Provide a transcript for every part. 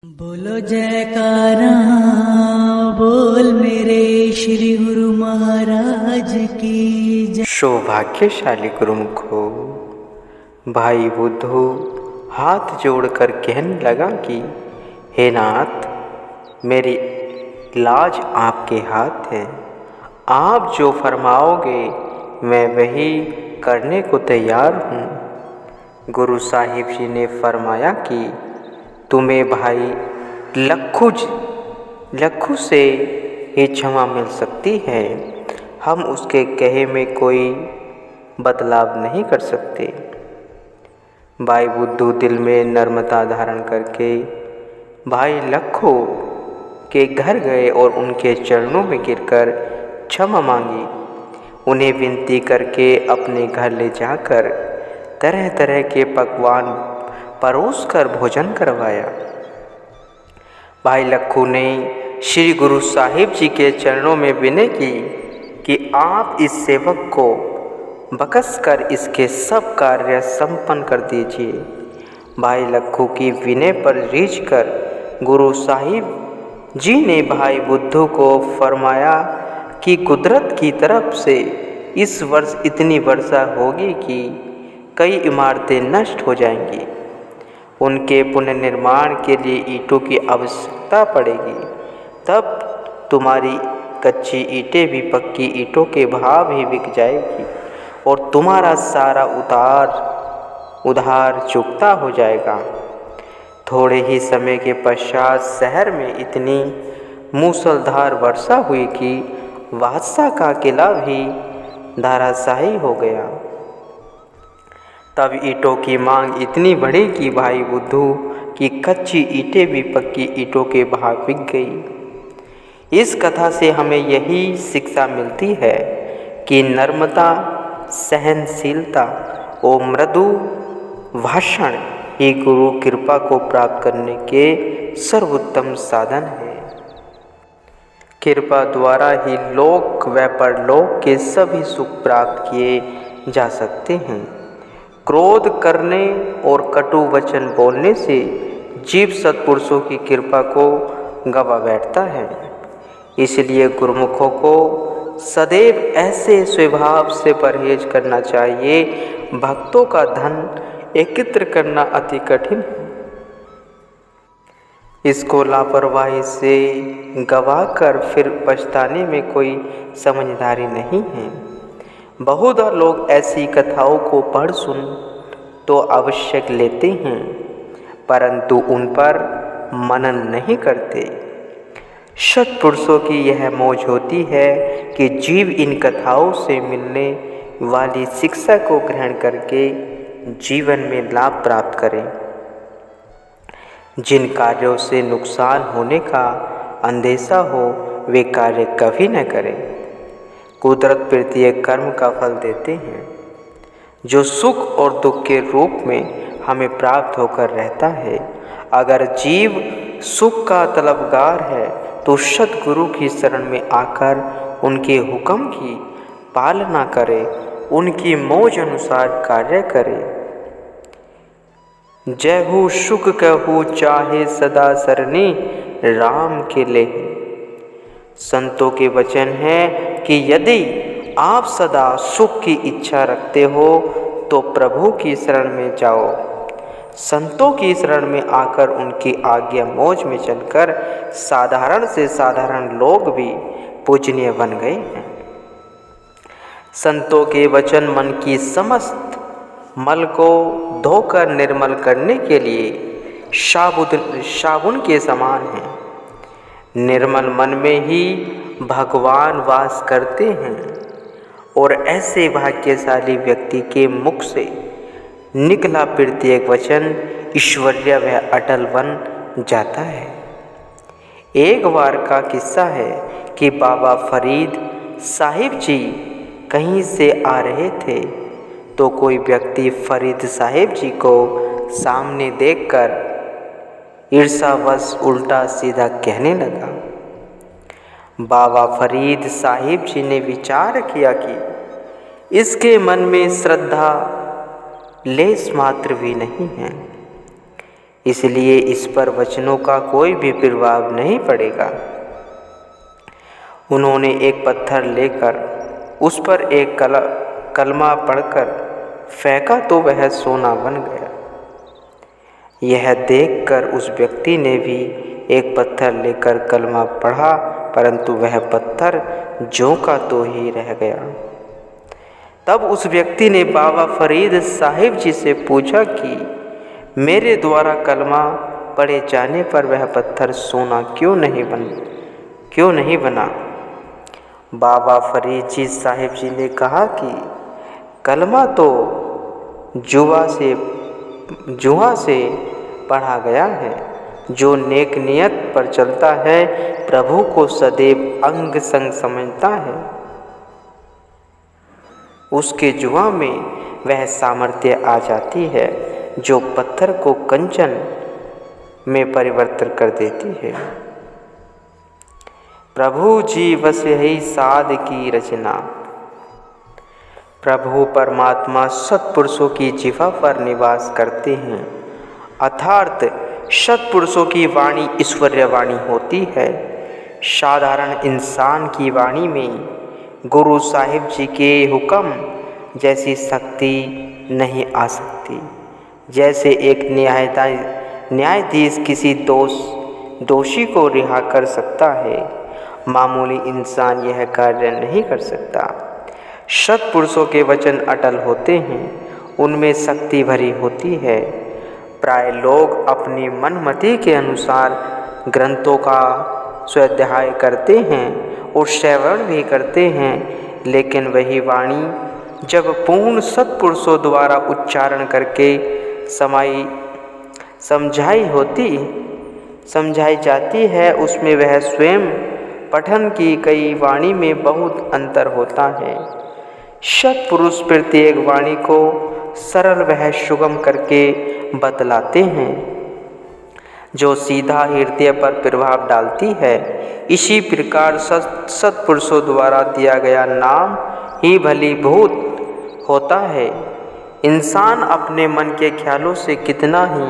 बोलो जयकारा बोल मेरे श्री गुरु महाराज की जय। सौभाग्यशाली गुरुमुखो, भाई बुद्धू हाथ जोड़कर कहने लगा कि हे नाथ, मेरी लाज आपके हाथ है। आप जो फरमाओगे मैं वही करने को तैयार हूँ। गुरु साहिब जी ने फरमाया कि तुम्हें भाई लक्खू से ही क्षमा मिल सकती है। हम उसके कहे में कोई बदलाव नहीं कर सकते। भाई बुद्धू दिल में नर्मता धारण करके भाई लक्खू के घर गए और उनके चरणों में गिरकर क्षमा मांगी। उन्हें विनती करके अपने घर ले जाकर तरह तरह के पकवान परोसकर भोजन करवाया। भाई लक्खू ने श्री गुरु साहिब जी के चरणों में विनय की कि आप इस सेवक को बख्श कर इसके सब कार्य संपन्न कर दीजिए। भाई लक्खू की विनय पर रीझ कर गुरु साहिब जी ने भाई बुद्धू को फरमाया कि कुदरत की तरफ से इस वर्ष इतनी वर्षा होगी कि कई इमारतें नष्ट हो जाएंगी। उनके पुनर्निर्माण के लिए ईंटों की आवश्यकता पड़ेगी। तब तुम्हारी कच्ची ईंटें भी पक्की ईंटों के भाव ही बिक जाएगी और तुम्हारा सारा उधार चुकता हो जाएगा। थोड़े ही समय के पश्चात शहर में इतनी मूसलाधार वर्षा हुई कि बादशाह का किला भी धराशायी हो गया। तब ईंटों की मांग इतनी बढ़ी कि भाई बुद्धू की कच्ची ईंटें भी पक्की ईंटों के भाव बिक गई। इस कथा से हमें यही शिक्षा मिलती है कि नम्रता, सहनशीलता और मृदु भाषण ही गुरु कृपा को प्राप्त करने के सर्वोत्तम साधन है। कृपा द्वारा ही लोक व परलोक के सभी सुख प्राप्त किए जा सकते हैं। क्रोध करने और कटु वचन बोलने से जीव सत्पुरुषों की कृपा को गवा बैठता है। इसलिए गुरुमुखों को सदैव ऐसे स्वभाव से परहेज करना चाहिए। भक्तों का धन एकत्र करना अति कठिन है। इसको लापरवाही से गवाकर फिर पछताने में कोई समझदारी नहीं है। बहुत लोग ऐसी कथाओं को पढ़ सुन तो आवश्यक लेते हैं, परंतु उन पर मनन नहीं करते। सत्पुरुषों की यह मौज होती है कि जीव इन कथाओं से मिलने वाली शिक्षा को ग्रहण करके जीवन में लाभ प्राप्त करें। जिन कार्यों से नुकसान होने का अंदेशा हो वे कार्य कभी न करें। कुदरत प्रत्येक कर्म का फल देते हैं जो सुख और दुख के रूप में हमें प्राप्त होकर रहता है। अगर जीव सुख का तलबगार है तो सद्गुरु की शरण में आकर उनके हुक्म की पालना करे, उनकी मौज अनुसार कार्य करे। जयहु सुख कहु चाहे सदा सरनी राम के लेहि। संतों के वचन है कि यदि आप सदा सुख की इच्छा रखते हो तो प्रभु की शरण में जाओ। संतों की शरण में आकर उनकी आज्ञा मौज में चलकर साधारण से साधारण लोग भी पूजनीय बन गए हैं। संतों के वचन मन की समस्त मल को धोकर निर्मल करने के लिए साबुन के समान है। निर्मल मन में ही भगवान वास करते हैं और ऐसे भाग्यशाली व्यक्ति के मुख से निकला प्रत्येक वचन ईश्वरीय व अटल बन जाता है। एक बार का किस्सा है कि बाबा फरीद साहिब जी कहीं से आ रहे थे तो कोई व्यक्ति फरीद साहिब जी को सामने देखकर ईर्ष्यावश उल्टा सीधा कहने लगा। बाबा फरीद साहिब जी ने विचार किया कि इसके मन में श्रद्धा लेस मात्र भी नहीं है। इसलिए इस पर वचनों का कोई भी प्रभाव नहीं पड़ेगा। उन्होंने एक पत्थर लेकर उस पर एक कलमा पढ़कर फेंका तो वह सोना बन गया। यह देखकर उस व्यक्ति ने भी एक पत्थर लेकर कलमा पढ़ा, परंतु वह पत्थर ज्यों का त्यों ही रह गया। तब उस व्यक्ति ने बाबा फरीद साहिब जी से पूछा कि मेरे द्वारा कलमा पढ़े जाने पर वह पत्थर सोना क्यों नहीं बना। बाबा फरीद जी साहिब जी ने कहा कि कलमा तो जुआ से पढ़ा गया है। जो नेक नियत पर चलता है प्रभु को सदैव अंग संग समझता है, उसके जुआ में वह सामर्थ्य आ जाती है जो पत्थर को कंचन में परिवर्तन कर देती है। प्रभु जी बस यही साध की रचना। प्रभु परमात्मा सत्पुरुषों की जिह्वा पर निवास करते हैं, अर्थात सत्पुरुषों की वाणी ईश्वरीय वाणी होती है। साधारण इंसान की वाणी में गुरु साहिब जी के हुक्म जैसी शक्ति नहीं आ सकती। जैसे एक न्यायाधीश किसी दोषी को रिहा कर सकता है, मामूली इंसान यह कार्य नहीं कर सकता। सत्पुरुषों के वचन अटल होते हैं, उनमें शक्ति भरी होती है। प्राय लोग अपनी मनमति के अनुसार ग्रंथों का स्वाध्याय करते हैं और श्रवण भी करते हैं, लेकिन वही वाणी जब पूर्ण सत्पुरुषों द्वारा उच्चारण करके समझाई जाती है, उसमें वह स्वयं पठन की कई वाणी में बहुत अंतर होता है। सत्पुरुष प्रत्येक वाणी को सरल वह सुगम करके बतलाते हैं, जो सीधा हृदय पर प्रभाव डालती है। इसी प्रकार सत्पुरुषों द्वारा दिया गया नाम ही भलीभूत होता है। इंसान अपने मन के ख्यालों से कितना ही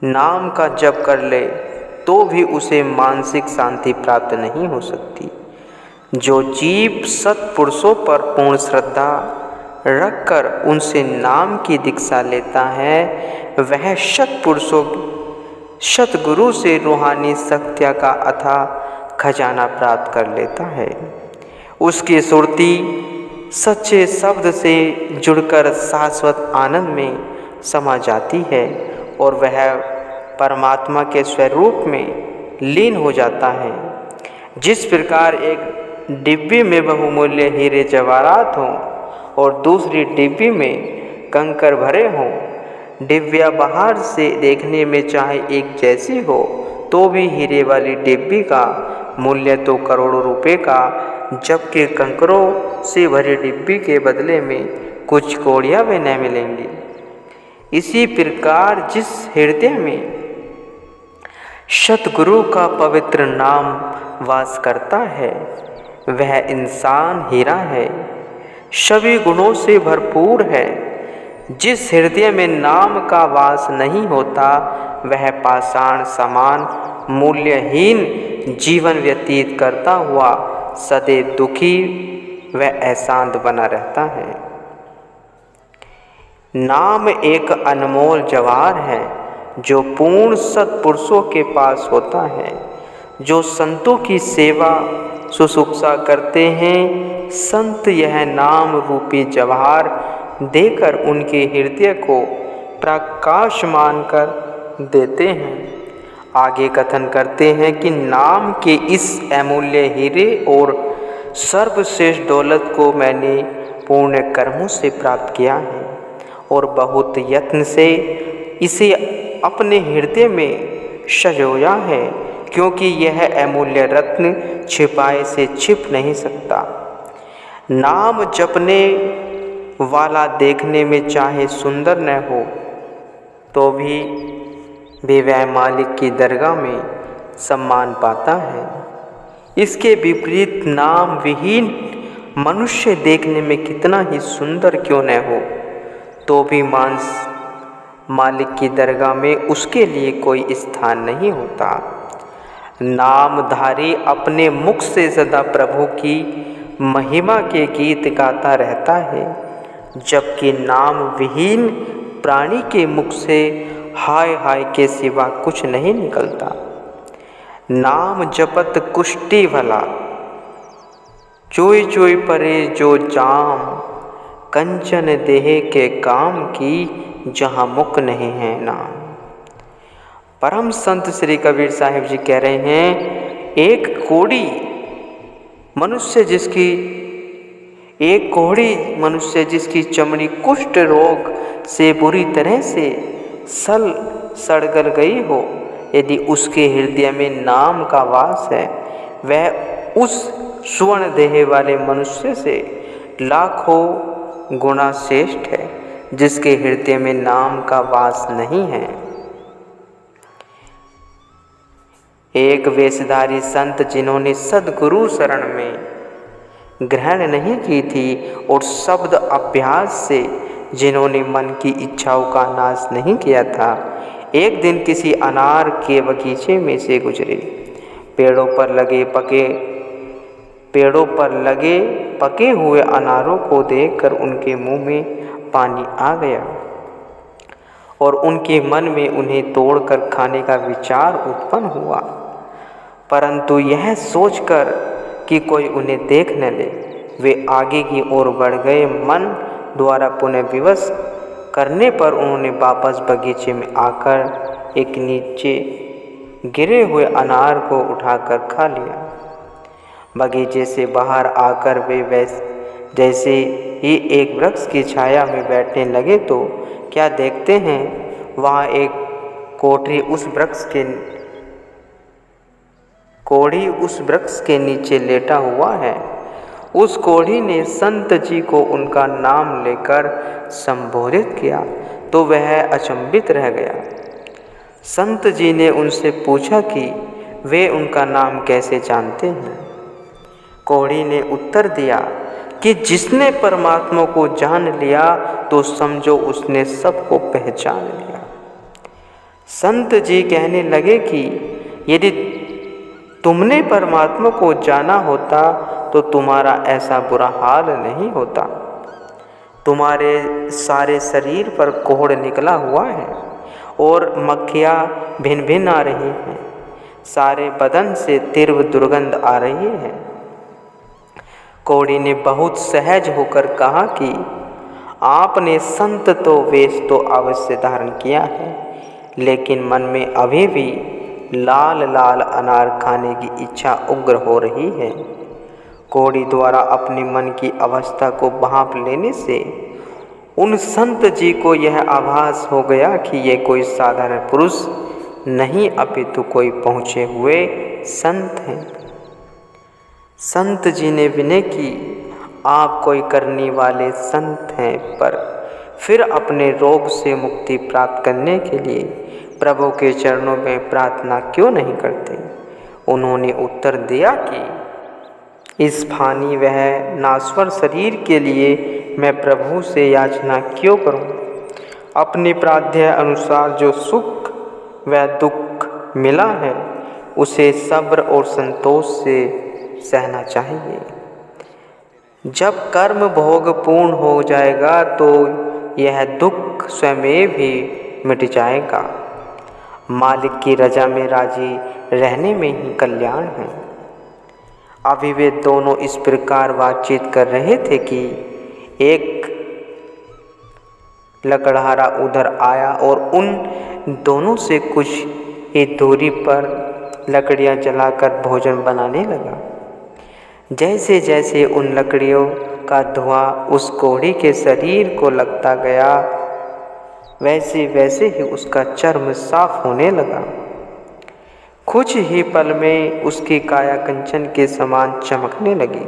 नाम का जप कर ले तो भी उसे मानसिक शांति प्राप्त नहीं हो सकती। जो जीव सत्पुरुषों पर पूर्ण श्रद्धा रखकर उनसे नाम की दीक्षा लेता है, वह सतगुरु से रूहानी शक्तियाँ का अथाह खजाना प्राप्त कर लेता है। उसकी सुरती सच्चे शब्द से जुड़कर शाश्वत आनंद में समा जाती है और वह परमात्मा के स्वरूप में लीन हो जाता है। जिस प्रकार एक डिब्बी में बहुमूल्य हीरे जवाहरात हों और दूसरी डिब्बी में कंकर भरे हों, डिब्बियाँ बाहर से देखने में चाहे एक जैसी हो तो भी हीरे वाली डिब्बी का मूल्य तो करोड़ों रुपए का, जबकि कंकरों से भरी डिब्बी के बदले में कुछ कौड़ियाँ भी न मिलेंगी। इसी प्रकार जिस हृदय में सतगुरु का पवित्र नाम वास करता है, वह इंसान हीरा है, सभी गुणों से भरपूर है। जिस हृदय में नाम का वास नहीं होता, वह पाषाण समान मूल्यहीन जीवन व्यतीत करता हुआ सदैव दुखी व अशांत बना रहता है। नाम एक अनमोल जवाहर है जो पूर्ण सत्पुरुषों के पास होता है, जो संतों की सेवा शुश्रूषा करते हैं। संत यह नाम रूपी जवाहर देकर उनके हृदय को प्रकाशमान कर देते हैं। आगे कथन करते हैं कि नाम के इस अमूल्य हीरे और सर्वश्रेष्ठ दौलत को मैंने पूर्ण कर्मों से प्राप्त किया है और बहुत यत्न से इसे अपने हृदय में संजोया है, क्योंकि यह अमूल्य रत्न छिपाए से छिप नहीं सकता। नाम जपने वाला देखने में चाहे सुंदर न हो तो भी वह मालिक की दरगाह में सम्मान पाता है। इसके विपरीत नाम विहीन मनुष्य देखने में कितना ही सुंदर क्यों न हो तो भी मालिक की दरगाह में उसके लिए कोई स्थान नहीं होता। नामधारी अपने मुख से सदा प्रभु की महिमा के गीत गाता रहता है, जबकि नाम विहीन प्राणी के मुख से हाय हाय के सिवा कुछ नहीं निकलता। नाम जपत कुष्टि भला, चोई चोई परे जो जाम, कंचन देह के काम की जहाँ मुख नहीं है नाम। परम संत श्री कबीर साहिब जी कह रहे हैं, एक कोढ़ी मनुष्य जिसकी चमड़ी कुष्ठ रोग से बुरी तरह से सड़गल गई हो, यदि उसके हृदय में नाम का वास है, वह उस स्वर्ण देह वाले मनुष्य से लाखों गुना श्रेष्ठ है जिसके हृदय में नाम का वास नहीं है। एक वेशधारी संत जिन्होंने सद्गुरु शरण में ग्रहण नहीं की थी और शब्द अभ्यास से जिन्होंने मन की इच्छाओं का नाश नहीं किया था, एक दिन किसी अनार के बगीचे में से गुजरे। पेड़ों पर लगे पके हुए अनारों को देखकर उनके मुंह में पानी आ गया और उनके मन में उन्हें तोड़कर खाने का विचार उत्पन्न हुआ, परंतु यह सोचकर कि कोई उन्हें देख न ले, वे आगे की ओर बढ़ गए। मन द्वारा पुनः विवश करने पर उन्होंने वापस बगीचे में आकर एक नीचे गिरे हुए अनार को उठाकर खा लिया। बगीचे से बाहर आकर वे जैसे ही एक वृक्ष की छाया में बैठने लगे तो क्या देखते हैं, वहाँ एक कोढ़ी उस वृक्ष के नीचे लेटा हुआ है। उस कोढ़ी ने संत जी को उनका नाम लेकर संबोधित किया तो वह अचंभित रह गया। संत जी ने उनसे पूछा कि वे उनका नाम कैसे जानते हैं। कोढ़ी ने उत्तर दिया कि जिसने परमात्मा को जान लिया तो समझो उसने सबको पहचान लिया। संत जी कहने लगे कि यदि तुमने परमात्मा को जाना होता तो तुम्हारा ऐसा बुरा हाल नहीं होता। तुम्हारे सारे शरीर पर कोढ़ निकला हुआ है और मक्खियाँ भिन भिन आ रही हैं, सारे बदन से तीव्र दुर्गंध आ रही है। कोढ़ी ने बहुत सहज होकर कहा कि आपने संत तो वेश तो अवश्य धारण किया है, लेकिन मन में अभी भी लाल लाल अनार खाने की इच्छा उग्र हो रही है। कोढ़ी द्वारा अपने मन की अवस्था को भांप लेने से उन संत जी को यह आभास हो गया कि ये कोई साधारण पुरुष नहीं अपितु कोई पहुँचे हुए संत हैं। संत जी ने विनय की, आप कोई करने वाले संत हैं, पर फिर अपने रोग से मुक्ति प्राप्त करने के लिए प्रभु के चरणों में प्रार्थना क्यों नहीं करते। उन्होंने उत्तर दिया कि इस फानी वह नाश्वर शरीर के लिए मैं प्रभु से याचना क्यों करूं। अपनी प्राध्य अनुसार जो सुख व दुख मिला है उसे सब्र और संतोष से सहना चाहिए। जब कर्म भोग पूर्ण हो जाएगा तो यह दुख स्वयं भी मिट जाएगा। मालिक की रजा में राजी रहने में ही कल्याण है। अभी वे दोनों इस प्रकार बातचीत कर रहे थे कि एक लकड़हारा उधर आया और उन दोनों से कुछ ही दूरी पर लकड़ियां जलाकर भोजन बनाने लगा। जैसे जैसे उन लकड़ियों का धुआं उस कोढ़ी के शरीर को लगता गया, वैसे वैसे ही उसका चर्म साफ होने लगा। कुछ ही पल में उसकी काया कंचन के समान चमकने लगी।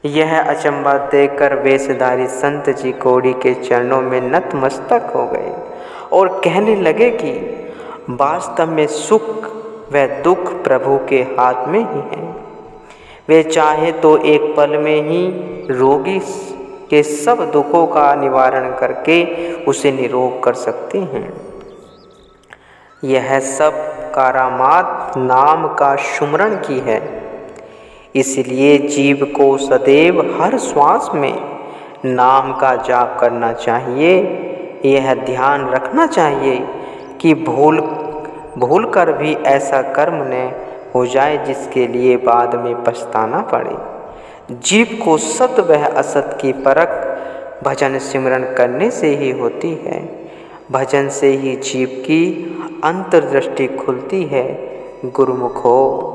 यह अचंबा देखकर वेशधारी संत जी कोढ़ी के चरणों में नतमस्तक हो गए और कहने लगे कि वास्तव में सुख व दुख प्रभु के हाथ में ही है। वे चाहे तो एक पल में ही रोगी के सब दुखों का निवारण करके उसे निरोग कर सकते हैं। यह सब करामात नाम का सुमरण की है। इसलिए जीव को सदैव हर श्वास में नाम का जाप करना चाहिए। यह ध्यान रखना चाहिए कि भूल कर भी ऐसा कर्म न हो जाए जिसके लिए बाद में पछताना पड़े। जीव को सत व असत की परख भजन सिमरन करने से ही होती है। भजन से ही जीव की अंतर्दृष्टि खुलती है। गुरुमुख हो।